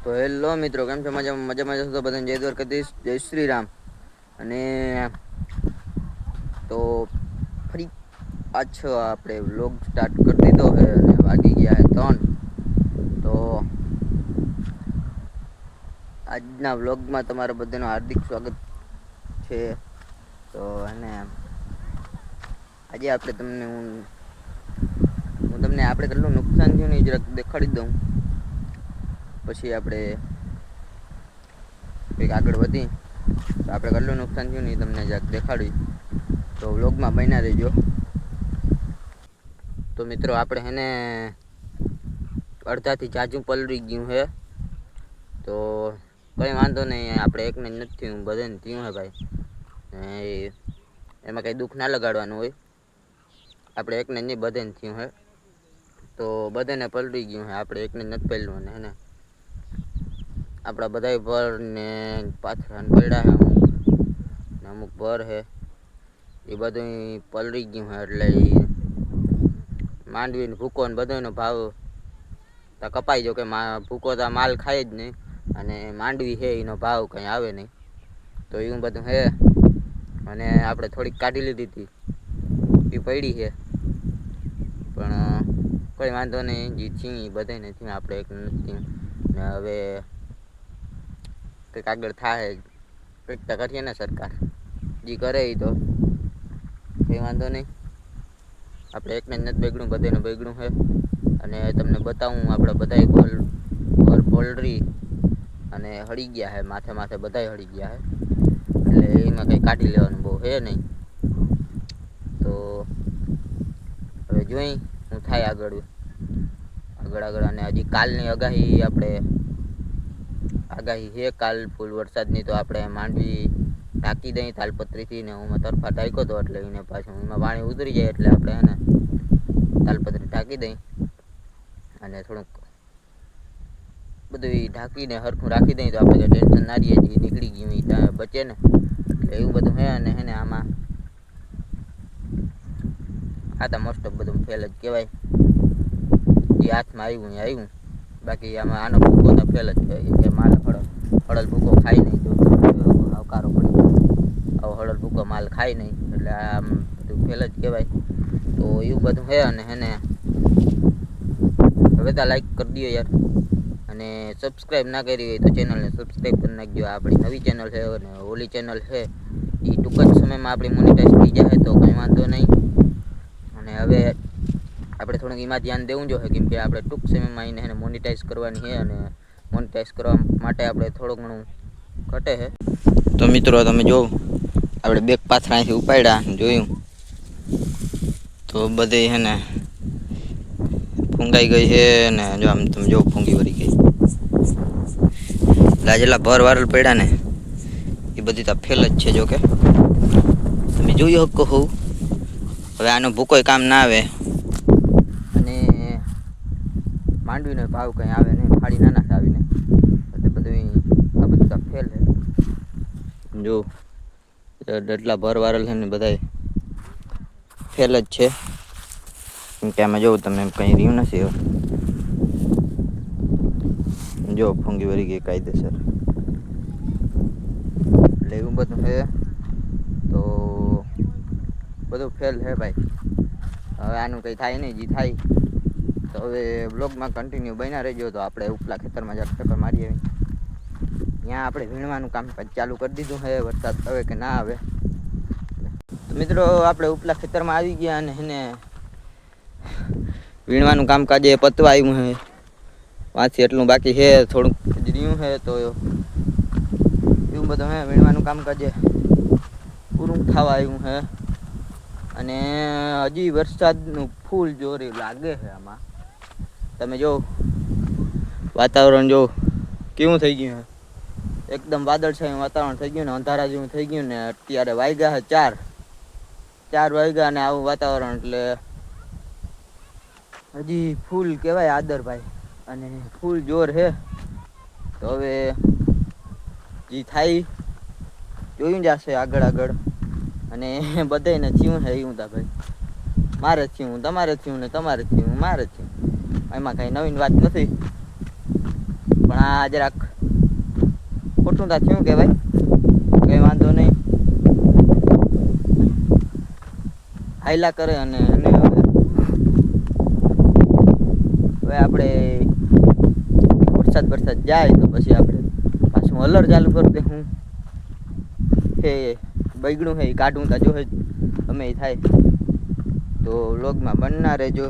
તો હેલો મિત્રો, કેમ છો? મજામાં જશો તો બધાને જય દ્વારકાધીશ, જય શ્રી રામ. અને તો ફરી પાછો આપણે વ્લોગ સ્ટાર્ટ કરી દીધો છે અને વાગી ગયા છે 3. તો આજના વ્લોગમાં તમારા બધાનું હાર્દિક સ્વાગત છે. તો એને આજે આપણે તમને આપણે કેટલું નુકસાન થયું ને જરાક દેખાડી દઉં. પછી આપણે કંઈક આગળ વધી તો આપણે કેટલું નુકસાન થયું ને એ તમને જરાક દેખાડી. તો વ્લોગમાં બન્યા રહેજો. તો મિત્રો આપણે હેને અડધાથી જાજુ પલળી ગયું છે. તો કંઈ વાંધો નહીં, આપણે એકને નથી થયું, બધાને થયું હે ભાઈ. એમાં કંઈ દુઃખ ના લગાડવાનું હોય. આપણે એકને નહીં, બધાને થયું હે. તો બધાને પલળી ગયું હે, આપણે એકને નથી પલળ્યું. અને આપણા બધાય ભર ને પાથરા પડ્યા છે ને અમુક ભર છે એ બધું પલળી ગયું છે. એટલે માંડવીને ભૂકો ને બધાનો ભાવ તો કપાઈ જો કે ભૂકો તો માલ ખાય જ નહીં, અને માંડવી છે એનો ભાવ કંઈ આવે નહીં. તો એવું બધું છે. અને આપણે થોડીક કાઢી લીધી હતી એ પડી છે, પણ કોઈ વાંધો નહીં. જે થયું બધાય નથી, આપણે એક નથી. ને હવે કંઈક આગળ થાય, કંઈક તો કરીએ ને સરકાર જે કરે એ તો કંઈ વાંધો નહીં. આપણે એકને નથી બગડ્યું, બધાને બગડ્યું છે. અને તમને બતાવું, આપણે બધાય પોલ્ટ્રી અને હળી ગયા છે, માથે માથે બધાય હળી ગયા છે. એટલે એમાં કંઈ કાઢી લેવાનું બહુ છે નહીં. તો હવે જોઈ હું થાય આગળ. અને હજી કાલની આગાહી છે. કાલ ફૂલ વરસાદની. તો આપણે માંડવી ઢાંકી દઈ તાલપત્રીથી. ને હું તરફા ઢાંક્યો હતો, એટલે એને પાછું એમાં પાણી ઉતરી જાય એટલે આપણે એને તાલપત્રી ઢાંકી દઈ અને થોડુંક બધું ઢાંકીને હરખું રાખી દઈ. તો આપણે ટેન્શન ના રહીએ, જે નીકળી ગયું એ બચે ને. એટલે એવું બધું છે. અને હે ને આમાં આ તો મોસ્ટ ઓફ બધું ફેલ જ કહેવાય. જે હાથમાં આવ્યું. બાકી આનો ભૂકો તો ફેલ જ કહેવાય કે માલ હળલ ભૂકો ખાઈ નહીં. જો આવકારો પડી આવો હળલ ભૂકો માલ ખાઈ નહીં, એટલે આમ બધું ફેલ જ કહેવાય. તો એવું બધું છે. અને એને હવે તો લાઈક કરી દો યાર, અને સબસ્ક્રાઈબ ના કરી હોય તો ચેનલને સબસ્ક્રાઈબ કરી નાખજો. આપણી નવી ચેનલ છે અને ઓલી ચેનલ છે એ ટૂંક જ સમયમાં આપણી મોનિટાઈઝ થઈ જાય, તો કંઈ વાંધો નહીં. અને હવે આપણે થોડુંક એમાં ધ્યાન દેવું જોઈએ, કેમ કે આપણે ટૂંક સમયમાં એને મોનિટાઈઝ કરવાની છે. અને મોનિટાઈઝ કરવા માટે આપણે થોડું ઘણું ઘટે છે. તો મિત્રો તમે જોવો, આપણે બેક પાથરાથી ઉપાડ્યા જોયું તો બધે છે ને ફૂંગાઈ ગઈ છે. ને જો આમ તમે જો ફૂંગી વળી ગઈ. એટલે જેટલા ભર વારલ પડ્યા ને એ બધી તો ફેલ જ છે. જો કે તમે જોઈ શકો હોવ. હવે આનો ભૂકોય કામ ના આવે, અને માંડવીનો ભાવ કંઈ આવે નહીં, ફાડી ના નાખે આવીને. એટલે બધું આ બધું તો ફેલ છે. જો એટલા ભર વારલ છે ને બધા ફેલ જ છે. કેમ કે આમાં જોવું તમે કંઈ રહ્યું નથી. જો ફૂંગી વળી ગઈ કાયદેસર. એટલે એવું બધું છે. તો બધું ફેલ છે ભાઈ. હવે આનું કંઈ થાય નહીં. જે થાય તો હવે બ્લોગમાં કન્ટિન્યુ બન્યા રહેજો. તો આપણે ઉપલા ખેતરમાં જરા ચક્કર મારી આવી. ત્યાં આપણે વીણવાનું કામકાજ ચાલુ કરી દીધું છે. વરસાદ આવે કે ના આવે. તો મિત્રો આપણે ઉપલા ખેતરમાં આવી ગયા, અને એને વીણવાનું કામકાજ એ પતવા આવ્યું છે. પાછી એટલું બાકી છે, થોડુંક રહ્યું છે. તો એવું બધું હે, વીણવાનું કામકાજ પૂરું થવા આવ્યું છે. અને હજી વરસાદનું ફૂલ જોરી લાગે છે. આમાં તમે જો વાતાવરણ જો કેવું થઈ ગયું છે. એકદમ વાદળછાયું વાતાવરણ થઈ ગયું ને, અંધારા જેવું થઈ ગયું ને. અત્યારે વાગ્યા છે 4 વાગ્યા અને આવું વાતાવરણ. એટલે હજી ફૂલ કહેવાય આદરભાઈ, અને ફૂલ જોર છે. તો હવે જે થાય જોયું જશે આગળ. અને બધાને થયું છે એવું તા ભાઈ. મારે થયું, તમારે થયું, ને તમારે થયું, મારે થયું. એમાં કાંઈ નવીન વાત નથી. પણ આ જરાક ખોટું તા થયું કે ભાઈ કંઈ વાંધો નહીં, હાયલા કરે. અને હવે આપણે વરસાદ જાય તો પછી આપણે પાછું અલર ચાલુ કરી દે. હું હે બગડું હે એ કાઢું તા જો ગમે એ થાય તો વ્લોગમાં બનના રહેજો,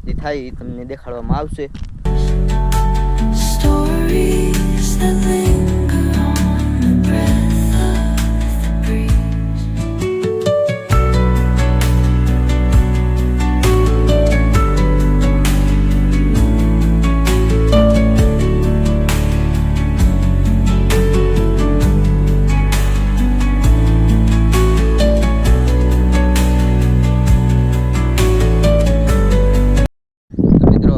જે થાય એ તમને દેખાડવામાં આવશે. Stories that linger on the breath of the breeze. તો મિત્રો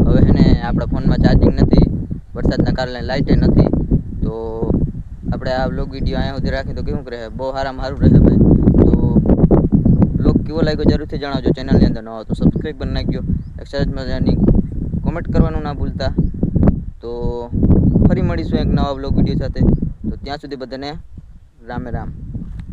હવે છે ને આપણા ફોનમાં ચાર્જિંગ નથી, વરસાદના કારણે લાઇટે નથી, તો આપણે આ વ્લોગ વિડીયો અહીંયા સુધી રાખીએ તો કેવું રહે, બહુ સારામાં સારું રહે ભાઈ. તો વ્લોગ કેવો લાગ્યો જરૂરથી જણાવજો. ચેનલની અંદર ન હોય તો સબસ્ક્રાઈબ કરી નાખજો, એક સરસ મજાની કોમેન્ટ કરવાનું ના ભૂલતા. તો ફરી મળીશું એક નવા વ્લોગ વિડીયો સાથે. તો ત્યાં સુધી બધાને રામે રામ.